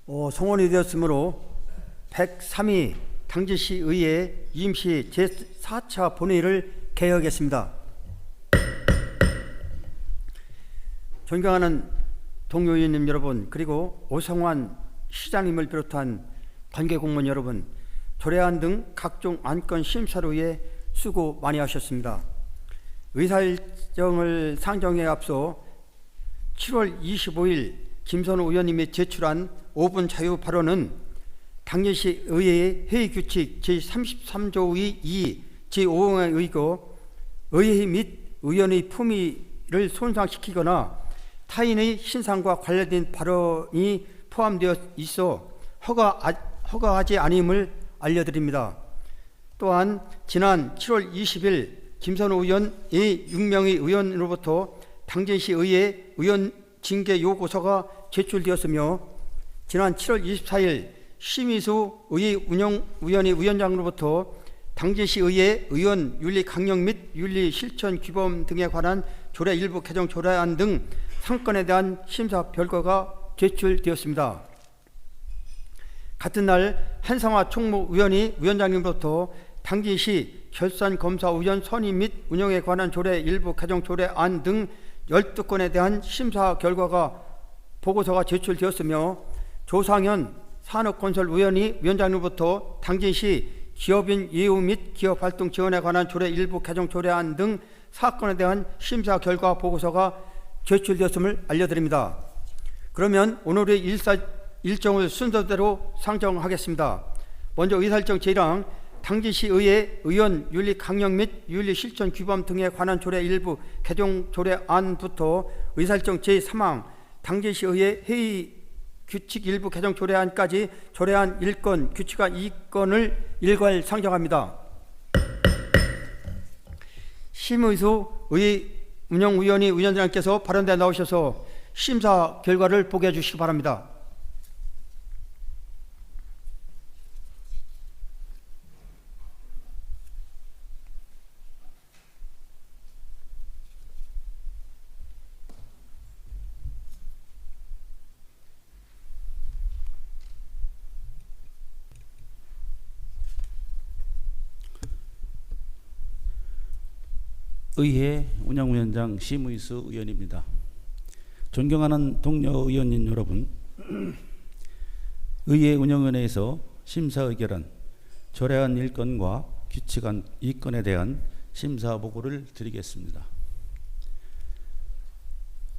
성원이 되었으므로 103위 당진시 의회 임시 제4차 본회의를 개회하겠습니다. 존경하는 동료 의원님 여러분, 그리고 오성환 시장님을 비롯한 관계공무원 여러분, 조례안 등 각종 안건 심사를 위해 수고 많이 하셨습니다. 의사일정을 상정에 앞서 7월 25일 김선우 의원님이 제출한 5분 자유 발언은 당진시 의회의 회의규칙 제33조의 2, 제5항에 의거 의회 및 의원의 품위를 손상시키거나 타인의 신상과 관련된 발언이 포함되어 있어 허가하지 않음을 알려드립니다. 또한 지난 7월 20일 김선우 의원의 6명의 의원으로부터 당진시 의회 의원 징계 요구서가 제출되었으며, 지난 7월 24일 심의수 의회 운영위원회 위원장으로부터 당진시 의회 의원 윤리 강령 및 윤리 실천 규범 등에 관한 조례 일부 개정 조례안 등 3건에 대한 심사 결과가 제출되었습니다. 같은 날 한상화 총무위원회 위원장님으로부터 당진시 결산검사위원 선임 및 운영에 관한 조례 일부 개정 조례안 등 12건에 대한 심사 결과가 보고서가 제출되었으며, 조상현 산업건설위원회 위원장님으로부터 당진시 기업인 예우 및 기업활동 지원에 관한 조례 일부 개정 조례안 등 4건에 대한 심사 결과 보고서가 제출되었음을 알려드립니다. 그러면 오늘의 일정을 순서대로 상정하겠습니다. 먼저 의사일정 제1항 당진시 의회 의원 윤리 강령 및 윤리 실천 규범 등에 관한 조례 일부 개정 조례안부터 의사일정 제3항 당진시 의회 회의 규칙 일부 개정 조례안까지 조례안 1건, 규칙안 2건을 일괄 상정합니다. 심의수 의회 운영위원회 위원장님께서 발언대에 나오셔서 심사 결과를 보게 해주시기 바랍니다. 의회 운영위원장 심의수 의원입니다. 존경하는 동료 의원님 여러분, 의회 운영위원회에서 심사 의결한 조례안 1건과 규칙안 2건에 대한 심사 보고를 드리겠습니다.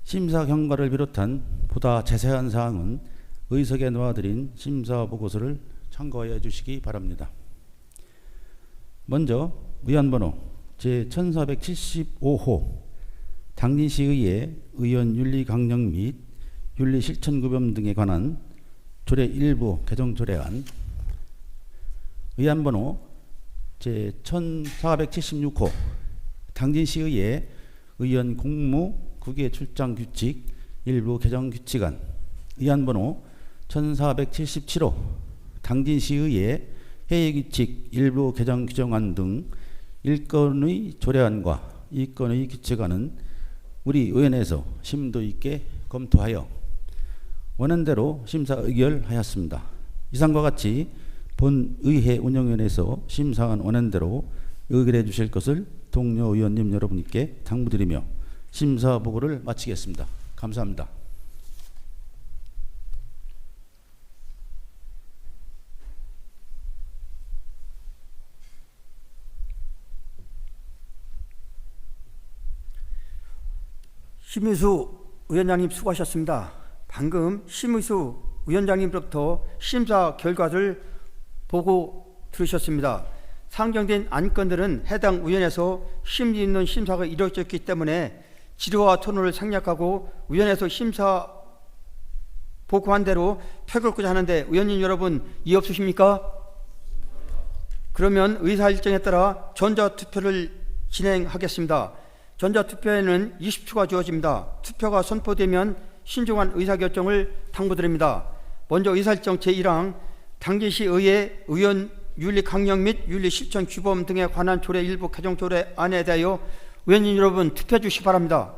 심사 경과를 비롯한 보다 자세한 사항은 의석에 놓아드린 심사 보고서를 참고해 주시기 바랍니다. 먼저 의안번호 제1475호 당진시의회 의원 윤리 강령 및 윤리 실천 규범 등에 관한 조례 일부 개정 조례안, 의안번호 제1476호 당진시의회 의원 공무 국외 출장 규칙 일부 개정 규칙안, 의안번호 1477호 당진시의회 회의 규칙 일부 개정 규정안 등 1건의 조례안과 2건의 규칙안은 우리 의원에서 심도 있게 검토하여 원안대로 심사 의결하였습니다. 이상과 같이 본 의회 운영위원회에서 심사한 원안대로 의결해 주실 것을 동료 의원님 여러분께 당부드리며 심사 보고를 마치겠습니다. 감사합니다. 심의수 위원장님 수고하셨습니다. 방금 심의수 위원장님으로부터 심사 결과를 보고 들으셨습니다. 상정된 안건들은 해당 위원회에서 심리 있는 심사가 이루어졌기 때문에 질의와 토론을 생략하고 위원회에서 심사 보고한 대로 표결하고자 하는데, 의원님 여러분 이해 없으십니까? 그러면 의사일정에 따라 전자투표를 진행하겠습니다. 전자투표에는 20초가 주어집니다. 투표가 선포되면 신중한 의사결정을 당부드립니다. 먼저 의사일정 제1항 당진시 의회 의원 윤리 강령 및 윤리 실천 규범 등에 관한 조례 일부 개정 조례안에 대하여 의원님 여러분 투표해 주시기 바랍니다.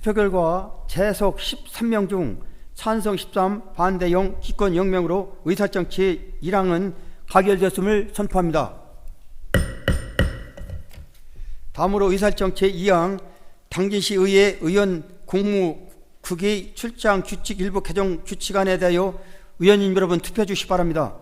투표 결과 재석 13명 중 찬성 13, 반대 0, 기권 0명으로 의사일정 제1항은 가결되었음을 선포합니다. 다음으로 의사일정 제2항 당진시의회 의원 공무국의 출장 규칙 일부 개정 규칙안에 대하여 의원님 여러분 투표해 주시기 바랍니다.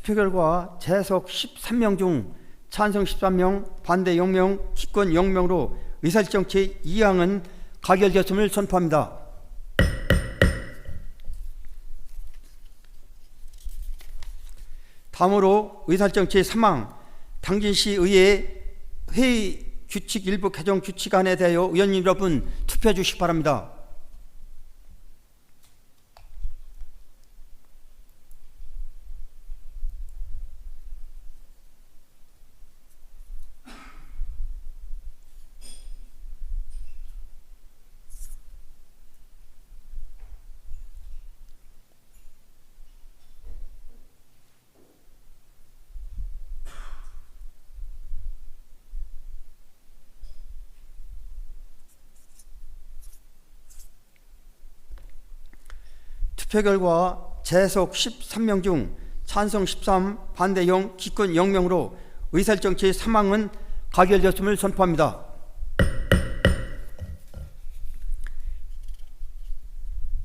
투표 결과 재석 13명 중 찬성 13명, 반대 0명, 기권 0명으로 의사일정 제2항은 가결되었음을 선포합니다. 다음으로 의사일정 제3항 당진시의회 회의 규칙 일부 개정 규칙안에 대하여 의원님 여러분 투표해 주시기 바랍니다. 투표 결과 재석 13명 중 찬성 13, 반대 0, 기권 0명으로 의사일정 제3항은 가결되었음을 선포합니다.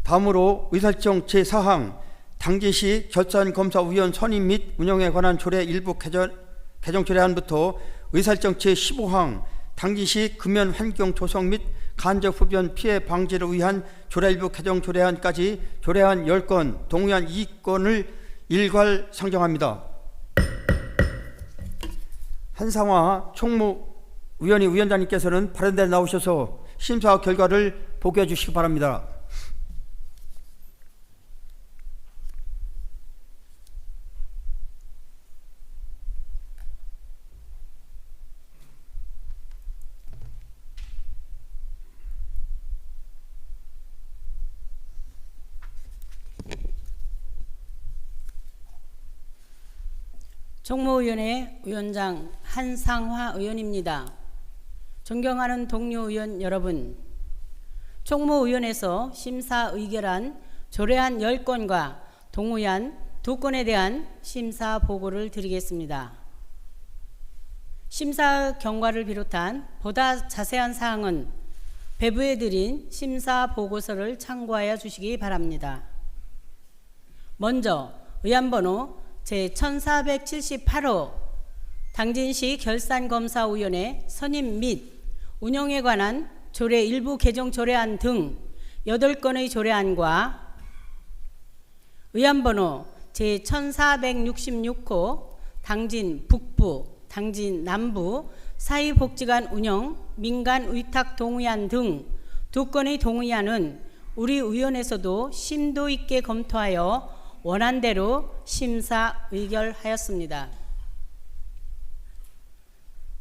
다음으로 의사일정 제4항 당진시 결산검사위원 선임 및 운영에 관한 조례 일부 개정 조례안부터 의사일정 제15항 당진시 금연 환경 조성 및 간접 흡연 피해 방지를 위한 조례 일부 개정 조례안까지 조례안 10건, 동의안 2건을 일괄 상정합니다. 한상화 총무위원회 위원장님께서는 발언대에 나오셔서 심사 결과를 보고해 주시기 바랍니다. 총무위원회 위원장 한상화 의원입니다. 존경하는 동료 의원 여러분, 총무위원회에서 심사 의결한 조례안 10건과 동의안 2건에 대한 심사 보고를 드리겠습니다. 심사 경과를 비롯한 보다 자세한 사항은 배부해 드린 심사 보고서를 참고하여 주시기 바랍니다. 먼저 의안번호 제1478호 당진시 결산검사위원회 선임 및 운영에 관한 조례 일부 개정 조례안 등 8건의 조례안과 의안번호 제1466호 당진 북부, 당진 남부 사회복지관 운영 민간 위탁 동의안 등 2건의 동의안은 우리 위원회에서도 심도 있게 검토하여 원안대로 심사 의결하였습니다.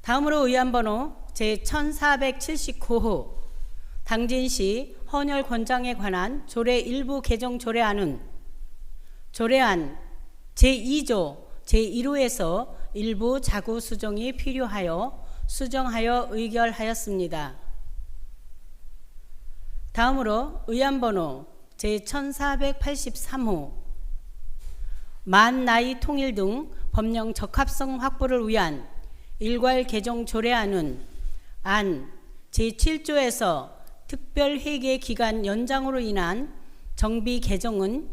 다음으로 의안번호 제1479호 당진시 헌혈 권장에 관한 조례 일부 개정 조례안은 조례안 제2조 제1호에서 일부 자구 수정이 필요하여 수정하여 의결하였습니다. 다음으로 의안번호 제1483호 만 나이 통일 등 법령 적합성 확보를 위한 일괄 개정 조례안은 안 제7조에서 특별회계 기간 연장으로 인한 정비 개정은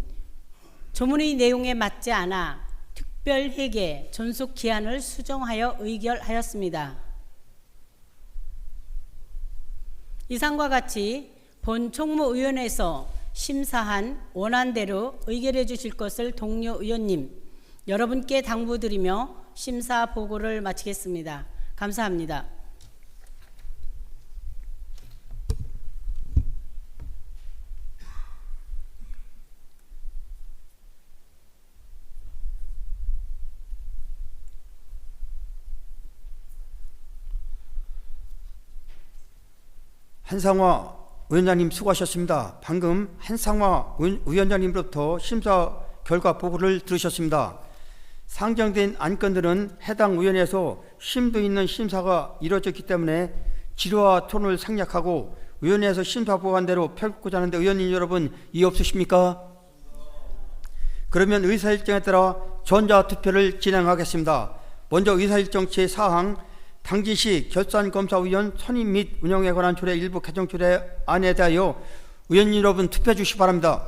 조문의 내용에 맞지 않아 특별회계 존속 기한을 수정하여 의결하였습니다. 이상과 같이 본 총무위원회에서 심사한 원안대로 의결해 주실 것을 동료 의원님 여러분께 당부드리며 심사 보고를 마치겠습니다. 감사합니다. 한상화 위원장님 수고하셨습니다. 방금 한상화 위원장님으로부터 심사 결과 보고를 들으셨습니다. 상정된 안건들은 해당 위원회에서 심도 있는 심사가 이루어졌기 때문에 질의와 토론을 생략하고 위원회에서 심사 보고한대로 펼고자 하는데 의원님 여러분 이의 없으십니까? 그러면 의사일정에 따라 전자투표를 진행하겠습니다. 먼저 의사일정 제4항 당진시 결산검사위원 선임 및 운영에 관한 조례 일부 개정 조례안에 대하여 의원님 여러분 투표해 주시기 바랍니다.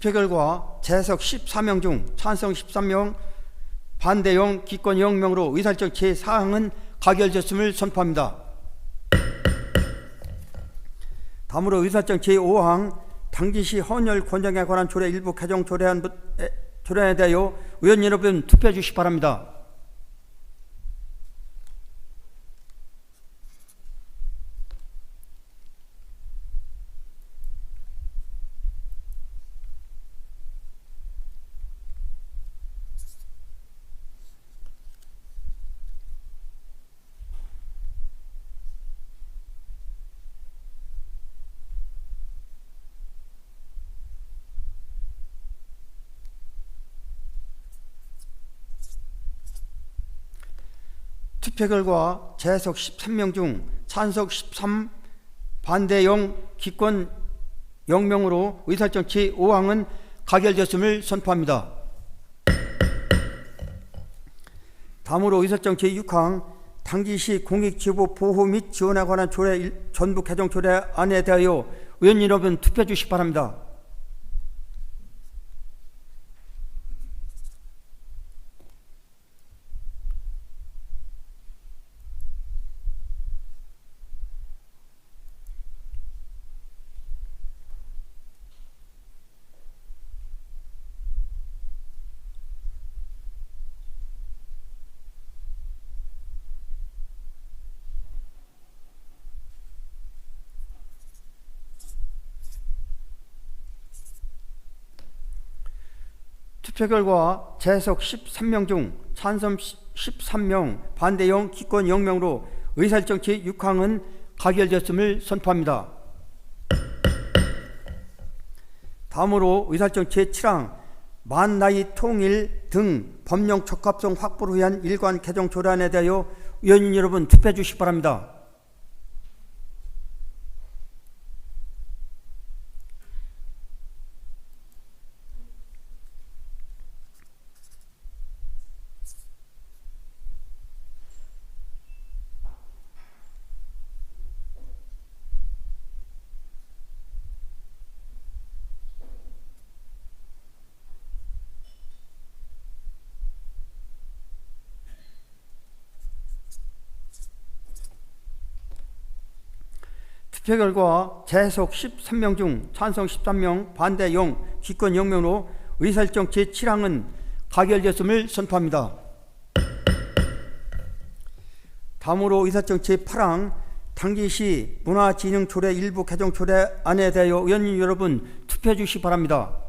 투표 결과 재석 14명 중 찬성 13명, 반대 0, 기권 0명으로 의사일정 제4항은 가결됐음을 선포합니다. 다음으로 의사일정 제5항 당진시 헌혈 권장에 관한 조례 일부 개정 조례안에 대하여 의원 여러분 투표해 주시기 바랍니다. 투표 결과 재석 13명 중 찬석 13, 반대 0, 기권 0명으로 의사일정 제5항은 가결됐음을 선포합니다. 다음으로 의사일정 제6항 당진시 공익지보 보호 및 지원에 관한 조례 전부 개정 조례안에 대하여 의원 여러분 투표해 주시기 바랍니다. 투표 결과 재석 13명 중 찬성 13명, 반대 0, 기권 0명으로 의사일정 제6항은 가결됐음을 선포합니다. 다음으로 의사일정 제7항 만나이 통일 등 법령 적합성 확보를 위한 일관 개정 조례안에 대하여 의원님 여러분 투표해 주시기 바랍니다. 투표 결과 재석 13명 중 찬성 13명, 반대 0, 기권 0명으로 의사일정 제7항은 가결됐음을 선포합니다. 다음으로 의사일정 제8항 당진시 문화진흥조례 일부 개정 조례안에 대하여 의원님 여러분 투표해 주시기 바랍니다.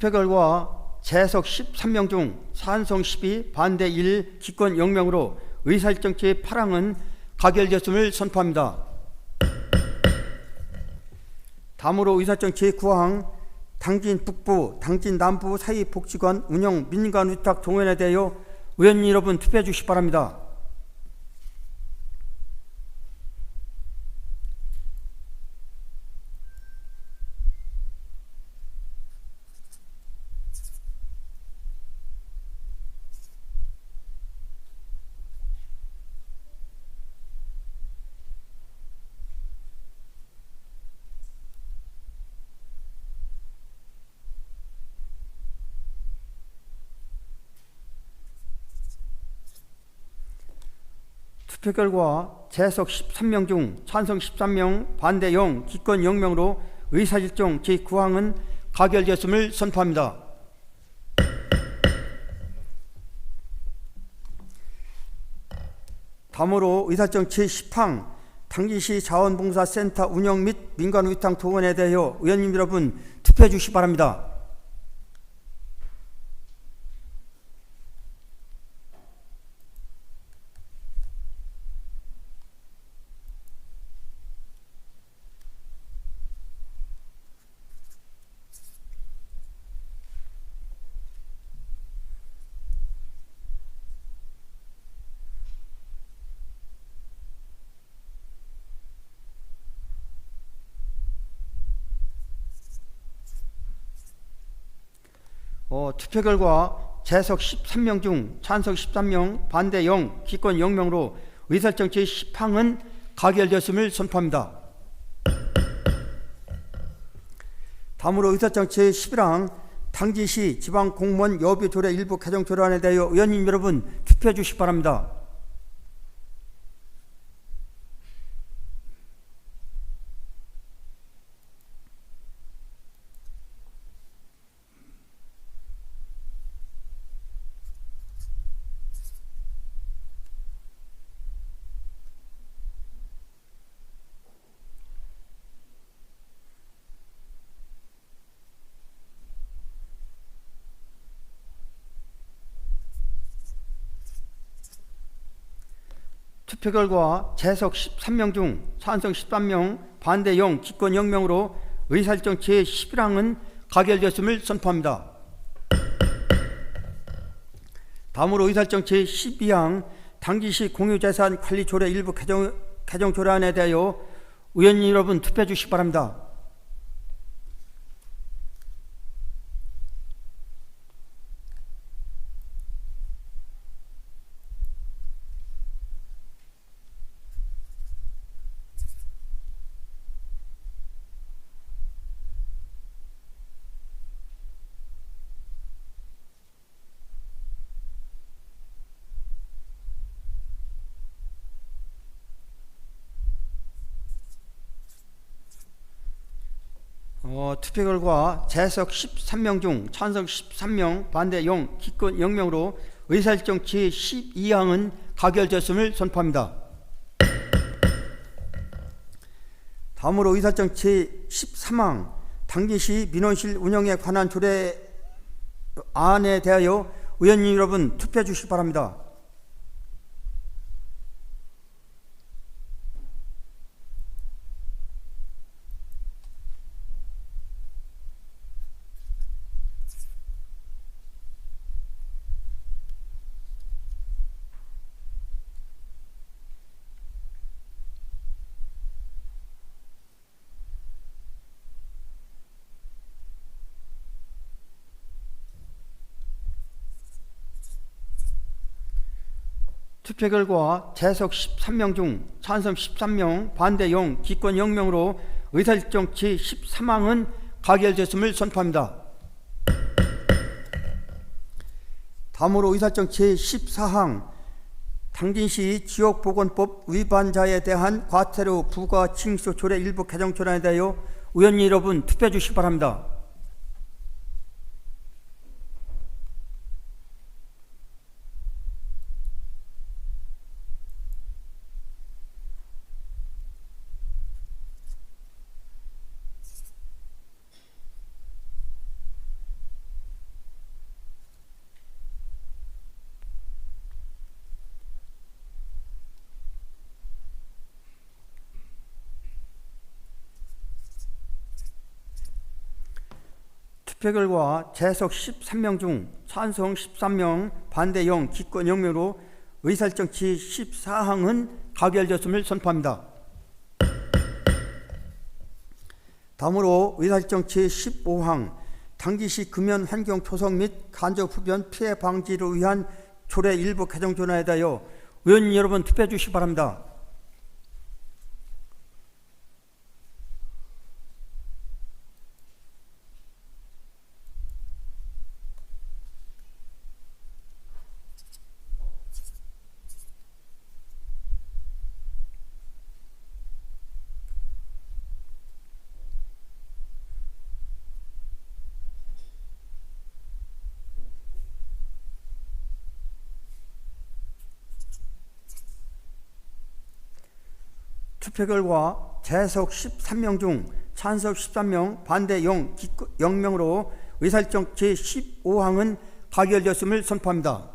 투표 결과 재석 13명 중 찬성 12, 반대 1, 기권 0명으로 의사일정 제8항은 가결됐음을 선포합니다. 다음으로 의사일정 제9항 당진 북부, 당진 남부 사이복지관 운영 민간 위탁 동원에 대하여 의원님 여러분 투표해 주시기 바랍니다. 투표 결과 재석 13명 중 찬성 13명, 반대 0, 기권 0명으로 의사일정 제9항은 가결되었음을 선포합니다. 다음으로 의사일정 제10항 당진시 자원봉사센터 운영 및 민간의탕 동원에 대하여 의원님 여러분 투표해 주시기 바랍니다. 투표 결과 재석 13명 중 찬성 13명, 반대 0, 기권 0명으로 의사일정 제10항은 가결되었음을 선포합니다. 다음으로 의사일정 제11항 당진시 지방공무원 여비조례 일부 개정 조례안에 대하여 의원님 여러분 투표해 주시기 바랍니다. 투표 결과 재석 13명 중 찬성 13명, 반대 0, 기권 0명으로 의사일정 제11항은 가결되었음을 선포합니다. 다음으로 의사일정 제12항 당진시 공유재산 관리조례 일부 개정 조례안에 대하여 의원님 여러분 투표해 주시기 바랍니다. 투표 결과 재석 13명 중 찬성 13명, 반대 0, 기권 0명으로 의사일정 제12항은 가결되었음을 선포합니다. 다음으로 의사일정 제13항 당진시 민원실 운영에 관한 조례안에 대하여 의원님 여러분 투표해 주시기 바랍니다. 투표 결과 재석 13명 중 찬성 13명, 반대 0, 기권 0명으로 의사일정 제13항은 가결되었음을 선포합니다. 다음으로 의사일정 제14항 당진시 지역보건법 위반자에 대한 과태료 부과 징수 조례 일부 개정 조례안에 대하여 의원님 여러분 투표해 주시기 바랍니다. 투표 결과 재석 13명 중 찬성 13명, 반대 0, 기권 0명으로 의사일정 제14항은 가결되었음을 선포합니다. 다음으로 의사일정 제15항 당진시 금연 환경 초성 및 간접 흡연 피해 방지를 위한 조례 일부 개정 조례안에 대하여 의원님 여러분 투표해 주시기 바랍니다. 투표 결과 재석 13명 중 찬석 13명, 반대 0명으로 의사일정 제15항은 가결되었음을 선포합니다.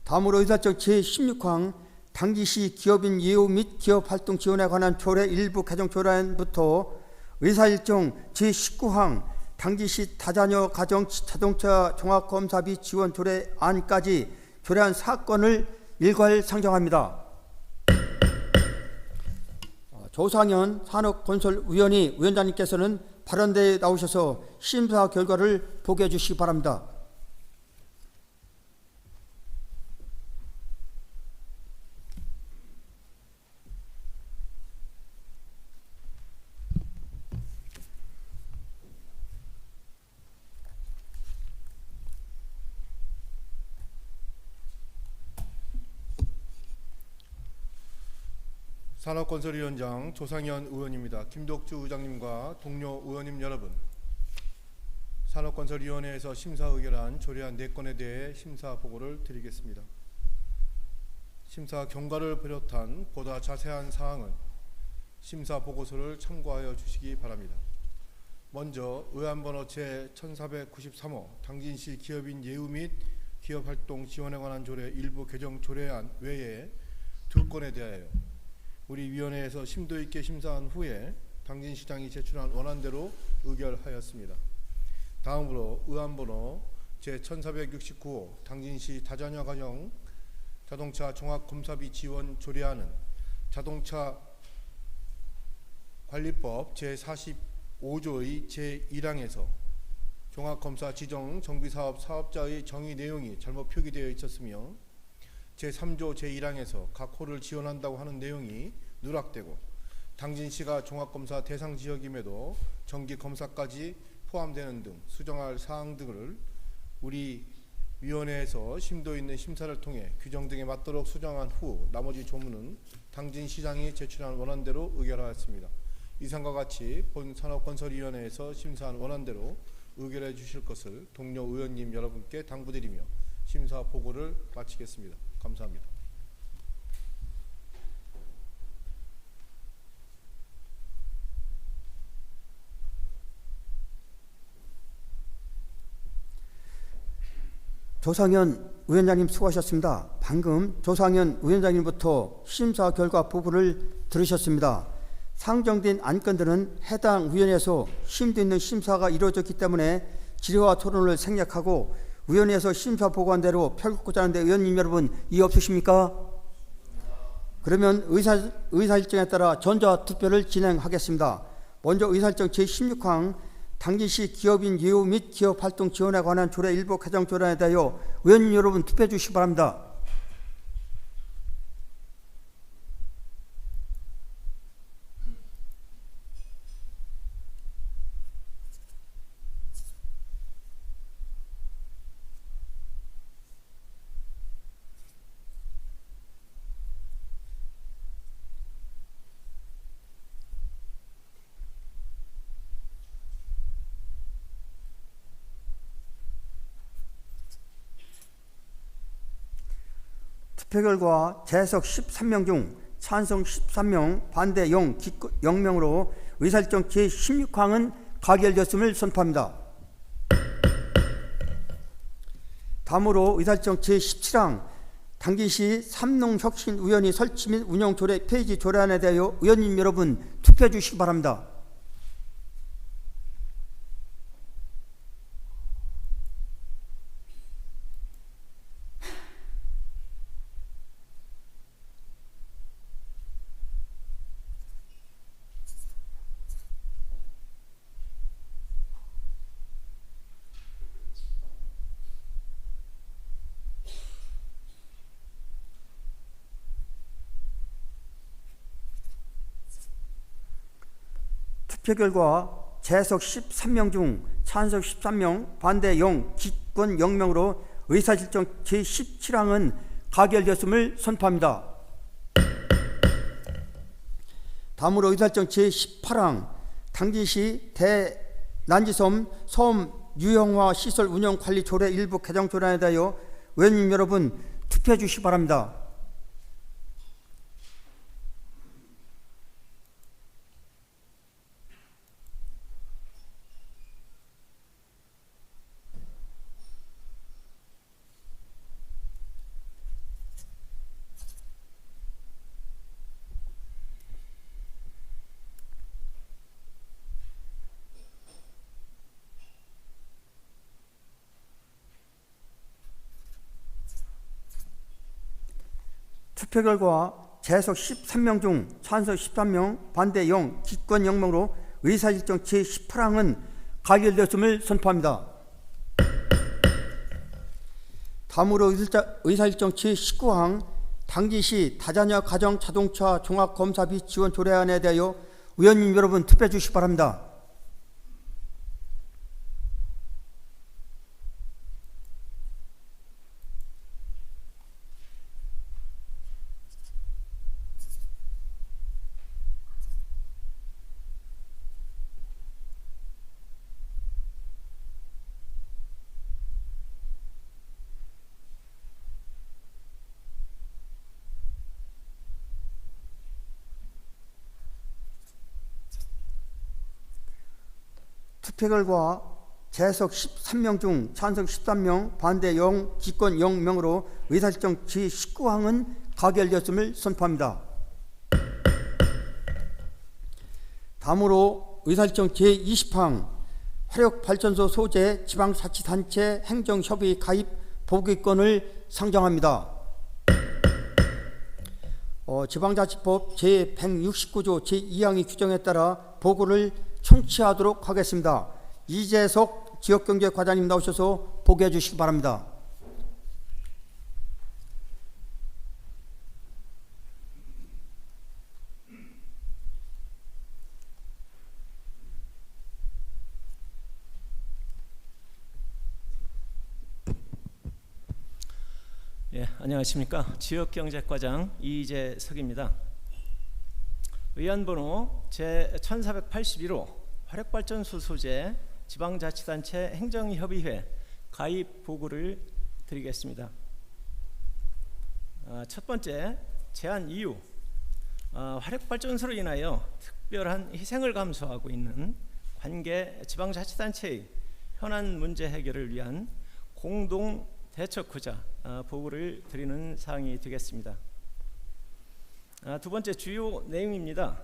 다음으로 의사일정 제16항 당기시 기업인 예우 및 기업활동 지원에 관한 조례 일부 개정 조례안부터 의사일정 제19항 당기시 다자녀 가정 자동차 종합검사비 지원 조례안까지 조례안 사건을 일괄 상정합니다. 조상현 산업건설위원회 위원장님께서는 발언대에 나오셔서 심사 결과를 보고해 주시기 바랍니다. 산업건설위원장 조상현 의원입니다. 김덕주 의장님과 동료 의원님 여러분, 산업건설위원회에서 심사 의결한 조례안 4건에 대해 심사 보고를 드리겠습니다. 심사 경과를 비롯한 보다 자세한 사항은 심사 보고서를 참고하여 주시기 바랍니다. 먼저 의안번호 제1493호 당진시 기업인 예우 및 기업활동 지원에 관한 조례 일부 개정 조례안 외에 2건에 대하여 우리 위원회에서 심도 있게 심사한 후에 당진시장이 제출한 원안대로 의결하였습니다. 다음으로 의안번호 제1469호 당진시 다자녀 가정 자동차 종합검사비 지원 조례안은 자동차 관리법 제45조의 제1항에서 종합검사 지정 정비사업 사업자의 정의 내용이 잘못 표기되어 있었으며 제3조 제1항에서 각 호를 지원한다고 하는 내용이 누락되고 당진시가 종합검사 대상 지역임에도 정기검사까지 포함되는 등 수정할 사항 등을 우리 위원회에서 심도 있는 심사를 통해 규정 등에 맞도록 수정한 후 나머지 조문은 당진시장이 제출한 원안대로 의결하였습니다. 이상과 같이 본 산업건설위원회에서 심사한 원안대로 의결해 주실 것을 동료 의원님 여러분께 당부드리며 심사 보고를 마치겠습니다. 감사합니다. 조상현 위원장님 수고하셨습니다. 방금 조상현 위원장님부터 심사 결과 부분을 들으셨습니다. 상정된 안건들은 해당 위원회에서 심도 있는 심사가 이루어졌기 때문에 질의와 토론을 생략하고 위원회에서 심사 보고한 대로 펼고자 하는데 의원님 여러분 이의 없으십니까? 그러면 의사일정에 따라 전자투표를 진행하겠습니다. 먼저 의사일정 제16항 당진시 기업인 예우 및 기업활동 지원에 관한 조례 일부 개정 조례안에 대하여 의원님 여러분 투표해 주시기 바랍니다. 투표 결과 재석 13명 중 찬성 13명, 반대 0명으로 의사일정 제16항은 가결되었음을 선포합니다. 다음으로 의사일정 제17항 당진시 삼농혁신위원회 설치 및 운영 조례 폐지 조례안에 대하여 의원님 여러분 투표해 주시기 바랍니다. 투표 결과 재석 13명 중 찬석 13명, 반대 0, 기권 0명으로 의사일정 제17항은 가결되었음을 선포합니다. 다음으로 의사일정 제18항 당진시 대난지섬 섬 유형화 시설 운영 관리 조례 일부 개정 조례안에 대하여 의원님 여러분 투표해 주시기 바랍니다. 투표 결과 재석 13명 중 찬성 13명, 반대 0, 기권 0명으로 의사일정 제18항은 가결되었음을 선포합니다. 다음으로 의사일정 제19항 당기시 다자녀 가정 자동차 종합검사비 지원 조례안에 대하여 의원님 여러분 투표해 주시기 바랍니다. 투표 결과 재석 13명 중 찬성 13명, 반대 0, 기권 0명으로 의사일정 제19항은 가결되었음을 선포합니다. 다음으로 의사일정 제20항 화력발전소 소재 지방자치단체 행정협의 가입 보기권을 상정합니다. 지방자치법 제169조 제2항의 규정에 따라 보고를 청취하도록 하겠습니다. 이재석 지역경제과장님 나오셔서 보고해 주시기 바랍니다. 예, 안녕하십니까. 지역경제과장 이재석입니다. 의안번호 제1481호 화력발전소 소재 지방자치단체 행정협의회 가입 보고를 드리겠습니다. 첫 번째, 제안 이유. 화력발전소로 인하여 특별한 희생을 감수하고 있는 관계 지방자치단체의 현안 문제 해결을 위한 공동 대처구자 보고를 드리는 사항이 되겠습니다. 두 번째 주요 내용입니다.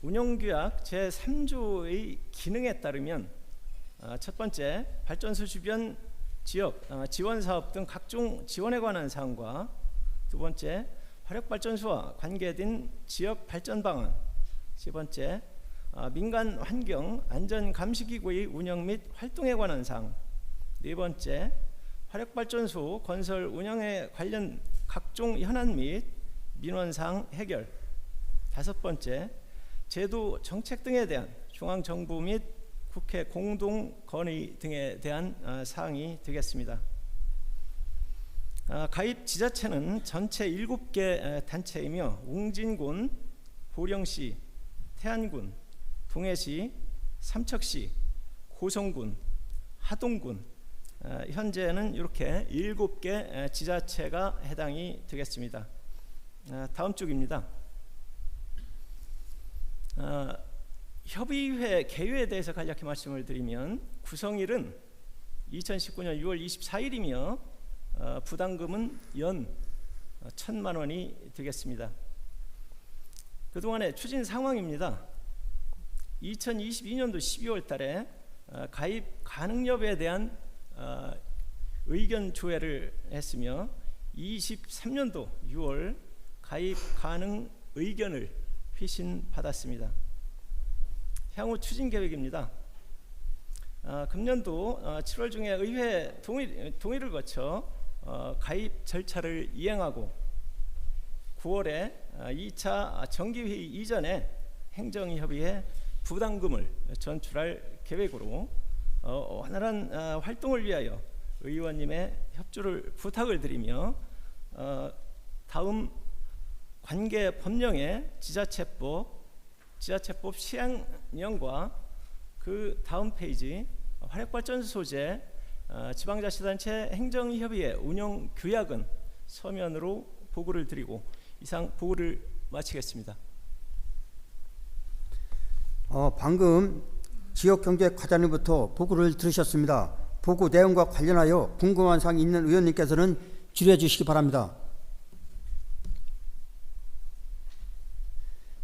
운영규약 제3조의 기능에 따르면 첫 번째, 발전소 주변 지역 지원사업 등 각종 지원에 관한 사항과 두 번째, 화력발전소와 관계된 지역 발전 방안, 세 번째, 민간 환경 안전 감시기구의 운영 및 활동에 관한 사항, 네 번째, 화력발전소 건설 운영에 관련 각종 현안 및 민원사항 해결, 다섯 번째, 제도 정책 등에 대한 중앙정부 및 국회 공동 건의 등에 대한 사항이 되겠습니다. 가입 지자체는 전체 7개 단체이며 웅진군, 보령시, 태안군, 동해시, 삼척시, 고성군, 하동군, 현재는 이렇게 7개 지자체가 해당이 되겠습니다. 다음 쪽입니다. 협의회 개요에 대해서 간략히 말씀을 드리면 구성일은 2019년 6월 24일이며 부담금은 연 1,000만 원이 되겠습니다. 그동안의 추진 상황입니다. 2022년도 12월 달에 가입 가능 여부에 대한 의견 조회를 했으며 23년도 6월 가입 가능 의견을 회신받았습니다. 향후 추진 계획입니다. 금년도 7월 중에 의회 동의를 거쳐 가입 절차를 이행하고 9월에 2차 정기회의 이전에 행정협의회 부담금을 전출할 계획으로 원활한 활동을 위하여 의원님의 협조를 부탁을 드리며 다음 관계 법령의 지자체법 시행령과 그 다음 페이지 화력발전소 소재 지방자치단체 행정협의회 운영 규약은 서면으로 보고를 드리고 이상 보고를 마치겠습니다. 방금 지역경제과장님부터 보고를 들으셨습니다. 보고 내용과 관련하여 궁금한 사항이 있는 의원님께서는 질의해 주시기 바랍니다.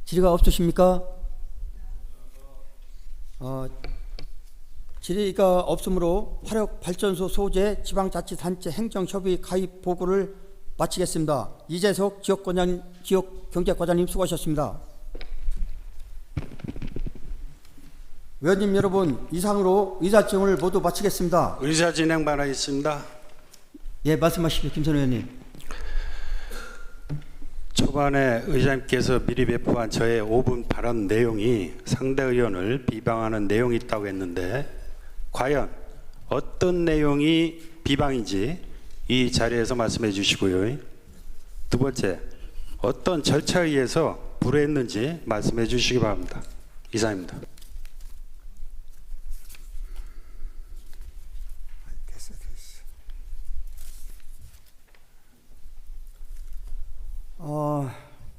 질의가 없으십니까? 질의가 없으므로 화력발전소 소재 지방자치단체 행정협의 가입 보고를 마치겠습니다. 이재석 지역경제과장님 수고하셨습니다. 의원님 여러분, 이상으로 의사진행을 모두 마치겠습니다. 의사진행 바라겠습니다. 예, 말씀하십시오, 김선 의원님. 초반에 의장님께서 미리 배포한 저의 5분 발언 내용이 상대 의원을 비방하는 내용이 있다고 했는데 과연 어떤 내용이 비방인지 이 자리에서 말씀해 주시고요. 두 번째, 어떤 절차에 의해서 불허했는지 말씀해 주시기 바랍니다. 이상입니다.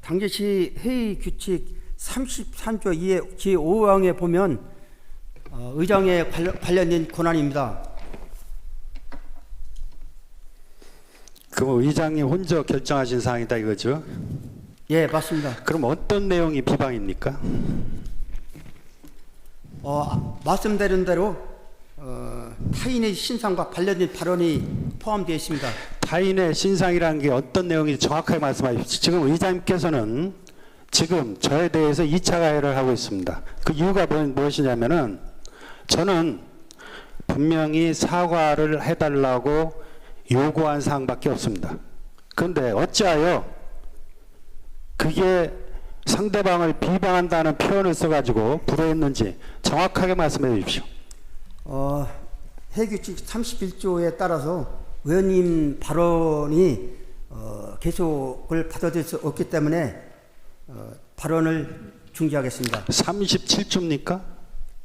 당시시 회의 규칙 33조 2의 제5항에 보면 의장에 관련된 권한입니다. 그럼 의장이 혼자 결정하신 사항이다 이거죠? 예, 맞습니다. 그럼 어떤 내용이 비방입니까? 말씀드린 대로 타인의 신상과 관련된 발언이 포함되어 있습니다. 타인의 신상이라는 게 어떤 내용인지 정확하게 말씀해 주십시오. 지금 의장님께서는 지금 저에 대해서 2차 가해를 하고 있습니다. 그 이유가 무엇이냐면은 저는 분명히 사과를 해달라고 요구한 사항밖에 없습니다. 그런데 어찌하여 그게 상대방을 비방한다는 표현을 써가지고 불허했는지 정확하게 말씀해 주십시오. 회규칙 31조에 따라서 의원님 발언이 계속을 받아들일 수 없기 때문에 발언을 중지하겠습니다. 37조입니까?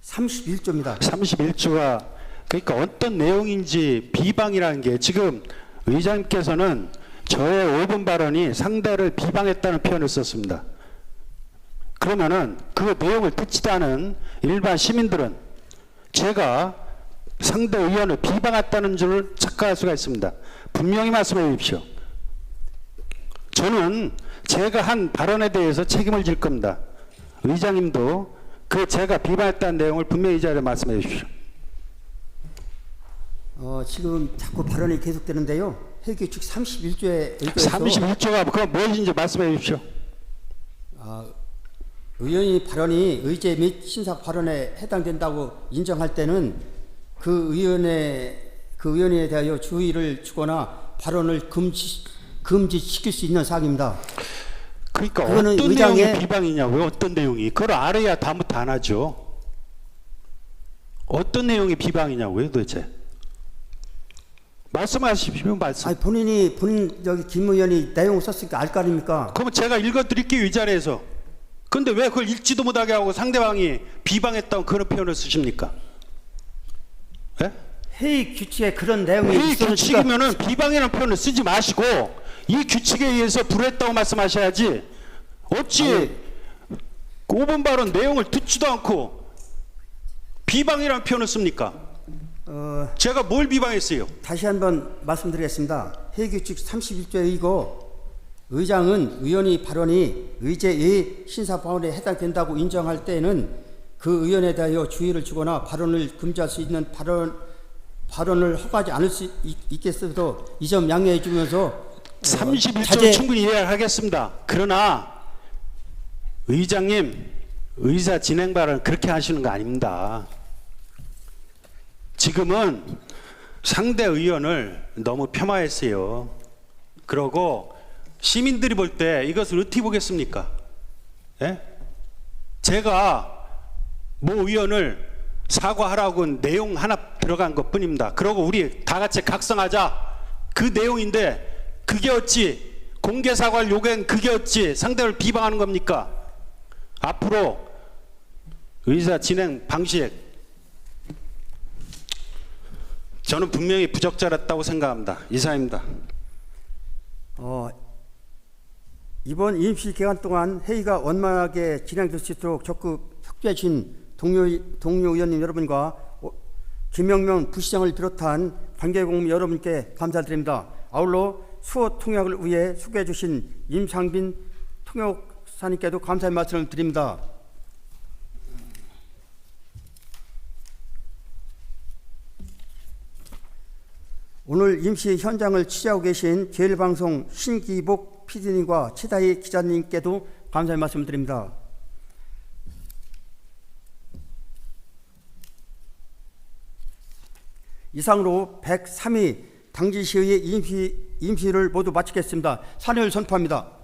31조입니다. 31조가 그러니까 어떤 내용인지 비방이라는 게 지금 의장님께서는 저의 5분 발언이 상대를 비방했다는 표현을 썼습니다. 그러면은 그 내용을 듣지도 않은 일반 시민들은 제가 상대 의원을 비방했다는 줄 착각할 수가 있습니다. 분명히 말씀해 주십시오. 저는 제가 한 발언에 대해서 책임을 질 겁니다. 의장님도 그 제가 비방했다는 내용을 분명히 이 자리에 말씀해 주십시오. 지금 자꾸 발언이 계속되는데요. 회규칙 31조에 의거해서 31조가 그건 무엇인지 말씀해 주십시오. 의원이 발언이 의제 및 신사 발언에 해당된다고 인정할 때는 그 의원에 대하여 주의를 주거나 발언을 금지시킬 수 있는 사항입니다. 그러니까 그거는 어떤 의장의- 내용이 비방이냐고요? 어떤 내용이? 그걸 알아야 다음부터 안 하죠. 어떤 내용이 비방이냐고요, 도대체? 말씀하십시오, 말씀. 아니 본인 여기 김 의원이 내용 썼으니까 알 거 아닙니까? 그러면 제가 읽어드릴게요, 이 자리에서. 근데 왜 그걸 읽지도 못하게 하고 상대방이 비방했다고 그런 표현을 쓰십니까? 예? 회의 규칙에 그런 내용이 회의 있었으니까 규칙이면은 비방이라는 표현을 쓰지 마시고 이 규칙에 의해서 불허했다고 말씀하셔야지. 어찌 5분 발언 내용을 듣지도 않고 비방이라는 표현을 씁니까? 제가 뭘 비방했어요? 다시 한번 말씀드리겠습니다. 회의규칙 31조에 의거 의장은 의원의 발언이 의제의 신사 발언에 해당된다고 인정할 때는 그 의원에 대하여 주의를 주거나 발언을 금지할 수 있는 발언을 허가하지 않을 수 있겠어도 이 점 양해해 주면서 31조 충분히 이해하겠습니다. 그러나 의장님 의사 진행 발언 그렇게 하시는 거 아닙니다. 지금은 상대 의원을 너무 폄하했어요. 그러고 시민들이 볼 때 이것을 어떻게 보겠습니까? 예? 제가 모 의원을 사과하라고 내용 하나 들어간 것 뿐입니다. 그러고 우리 다 같이 각성하자. 그 내용인데 그게 어찌 공개 사과를 요구한 그게 어찌 상대를 비방하는 겁니까? 앞으로 의사 진행 방식 저는 분명히 부적절했다고 생각합니다. 이상입니다. 이번 임시 기간 동안 회의가 원만하게 진행될 수 있도록 적극 협조해 주신 동료 의원님 여러분과 김영명 부시장을 비롯한 관계공무 여러분께 감사드립니다. 아울러 수호 통역을 위해 수고해 주신 임상빈 통역사님께도 감사의 말씀을 드립니다. 오늘 임시 현장을 취재하고 계신 제일방송 신기복 PD님과 최다희 기자님께도 감사의 말씀드립니다. 이상으로 103위 당진시의회 임시를 모두 마치겠습니다. 산회를 선포합니다.